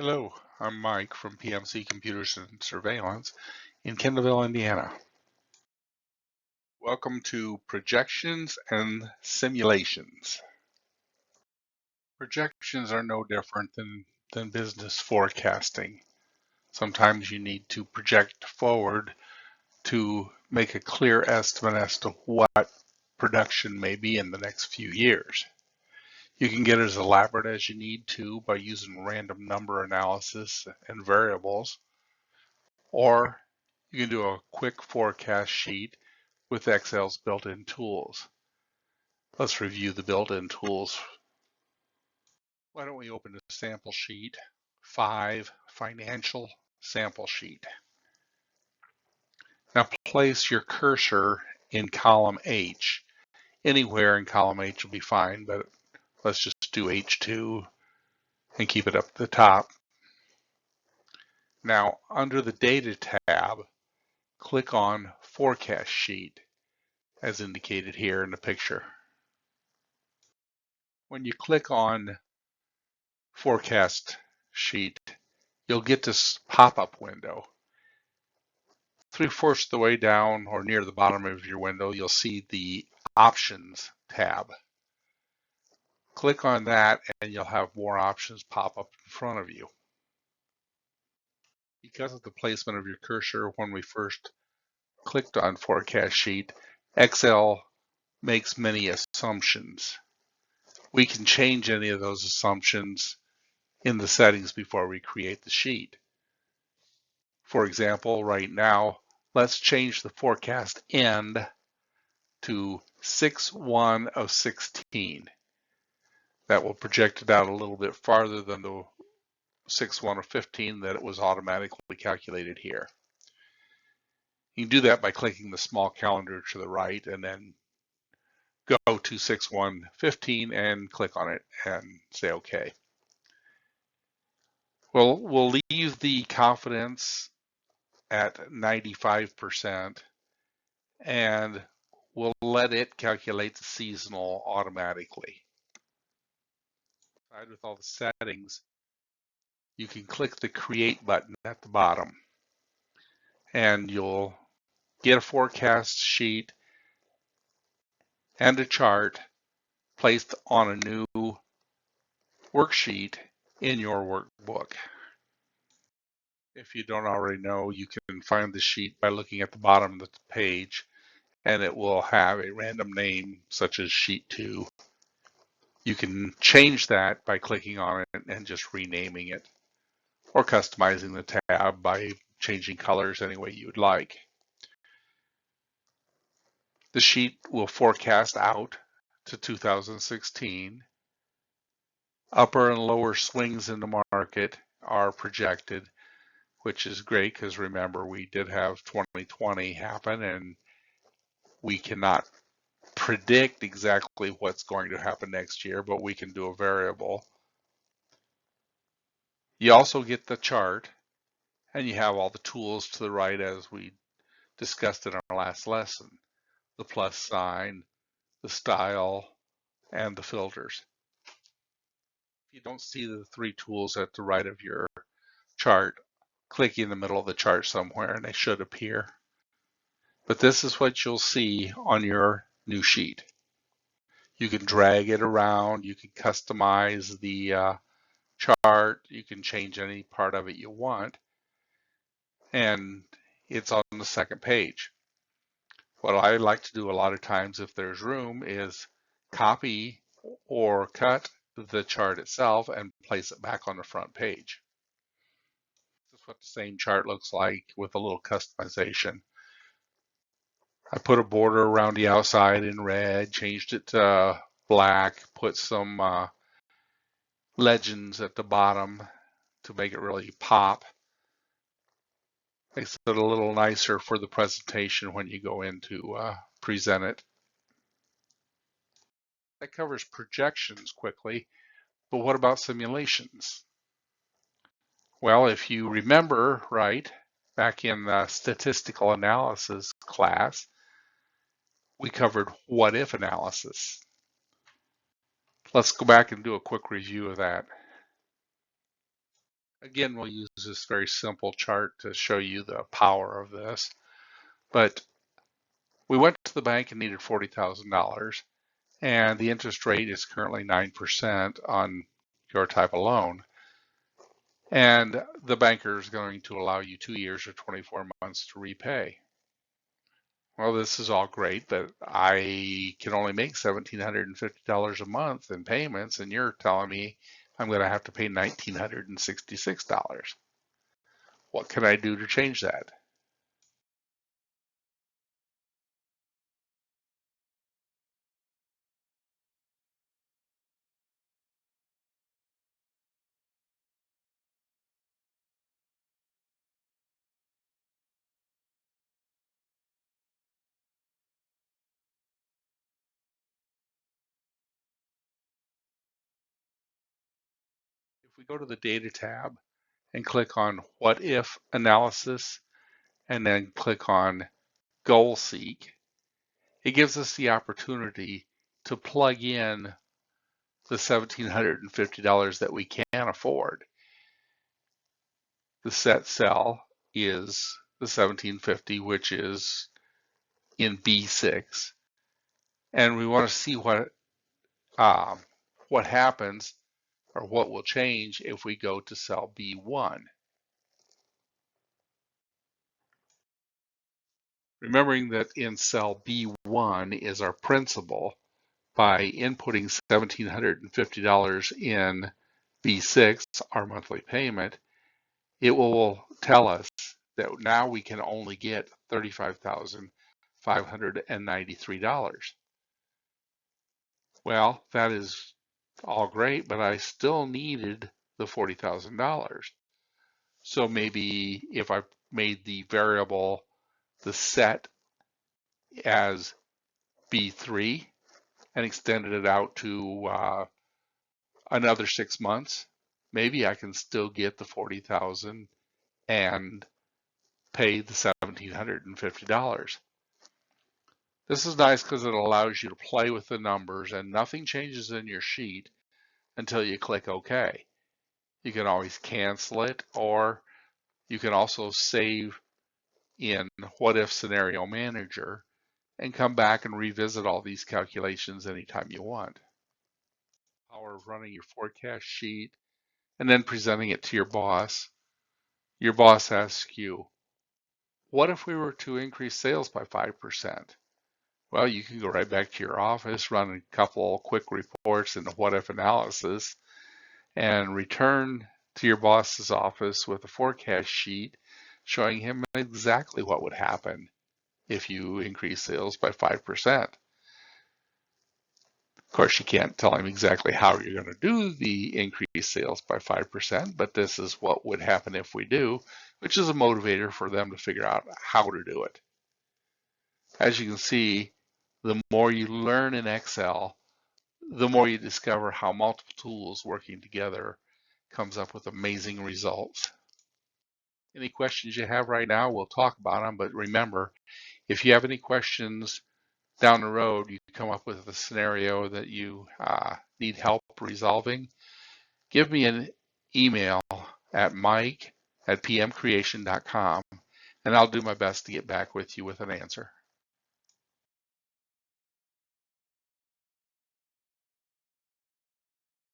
Hello, I'm Mike from PMC Computers and Surveillance in Kendallville, Indiana. Welcome to Projections and Simulations. Projections are no different than business forecasting. Sometimes you need to project forward to make a clear estimate as to what production may be in the next few years. You can get as elaborate as you need to by using random number analysis and variables, or you can do a quick forecast sheet with Excel's built-in tools. Let's review the built-in tools. Why don't we open a sample sheet, 5, financial sample sheet. Now place your cursor in column H. Anywhere in column H will be fine, but let's just do H2 and keep it up at the top. Now under the Data tab, click on Forecast Sheet, as indicated here in the picture. When you click on Forecast Sheet, you'll get this pop-up window. 3/4 of the way down or near the bottom of your window, you'll see the Options tab. Click on that and you'll have more options pop up in front of you. Because of the placement of your cursor when we first clicked on Forecast Sheet, Excel makes many assumptions. We can change any of those assumptions in the settings before we create the sheet. For example, right now, let's change the forecast end to 6/1 of 16. That will project it out a little bit farther than the 6/1 of 15 that it was automatically calculated here. You can do that by clicking the small calendar to the right and then go to 6/1/15 and click on it and say OK. Well, we'll leave the confidence at 95% and we'll let it calculate the seasonal automatically. With all the settings, you can click the Create button at the bottom and you'll get a forecast sheet and a chart placed on a new worksheet in your workbook. If you don't already know, you can find the sheet by looking at the bottom of the page, and it will have a random name such as Sheet 2. You can change that by clicking on it and just renaming it, or customizing the tab by changing colors any way you would like. The sheet will forecast out to 2016. Upper and lower swings in the market are projected, which is great because remember, we did have 2020 happen and we cannot predict exactly what's going to happen next year, but we can do a variable. You also get the chart and you have all the tools to the right as we discussed in our last lesson. The plus sign, the style, and the filters. If you don't see the 3 tools at the right of your chart, click in the middle of the chart somewhere and they should appear. But this is what you'll see on your new sheet. You can drag it around, you can customize the chart, you can change any part of it you want, and it's on the second page. What I like to do a lot of times if there's room is copy or cut the chart itself and place it back on the front page. This is what the same chart looks like with a little customization. I put a border around the outside in red, changed it to black, put some legends at the bottom to make it really pop. Makes it a little nicer for the presentation when you go in to present it. That covers projections quickly, but what about simulations? Well, if you remember right, back in the statistical analysis class, we covered what if analysis. Let's go back and do a quick review of that. Again, we'll use this very simple chart to show you the power of this. But we went to the bank and needed $40,000, and the interest rate is currently 9% on your type of loan. And the banker is going to allow you 2 years or 24 months to repay. Well, this is all great, but I can only make $1,750 a month in payments, and you're telling me I'm going to have to pay $1,966. What can I do to change that? If we go to the Data tab and click on What If Analysis, and then click on Goal Seek, it gives us the opportunity to plug in the $1,750 that we can afford. The set cell is the 1750, which is in B6, and we want to see what happens or what will change if we go to cell B1. Remembering that in cell B1 is our principal, by inputting $1,750 in B6, our monthly payment, it will tell us that now we can only get $35,593. Well, that is all great, but I still needed the $40,000. So maybe if I made the variable, the set, as B3 and extended it out to another 6 months, maybe I can still get the $40,000 and pay the $1,750. This is nice because it allows you to play with the numbers and nothing changes in your sheet until you click OK. You can always cancel it, or you can also save in What If Scenario Manager and come back and revisit all these calculations anytime you want. Power of running your forecast sheet and then presenting it to your boss. Your boss asks you, what if we were to increase sales by 5%? Well, you can go right back to your office, run a couple quick reports in the what if analysis, and return to your boss's office with a forecast sheet showing him exactly what would happen if you increase sales by 5%. Of course, you can't tell him exactly how you're going to do the increased sales by 5%, but this is what would happen if we do, which is a motivator for them to figure out how to do it. As you can see, the more you learn in Excel, the more you discover how multiple tools working together comes up with amazing results. Any questions you have right now, we'll talk about them, but remember, if you have any questions down the road, you come up with a scenario that you need help resolving, give me an email at mike@pmcreation.com, and I'll do my best to get back with you with an answer.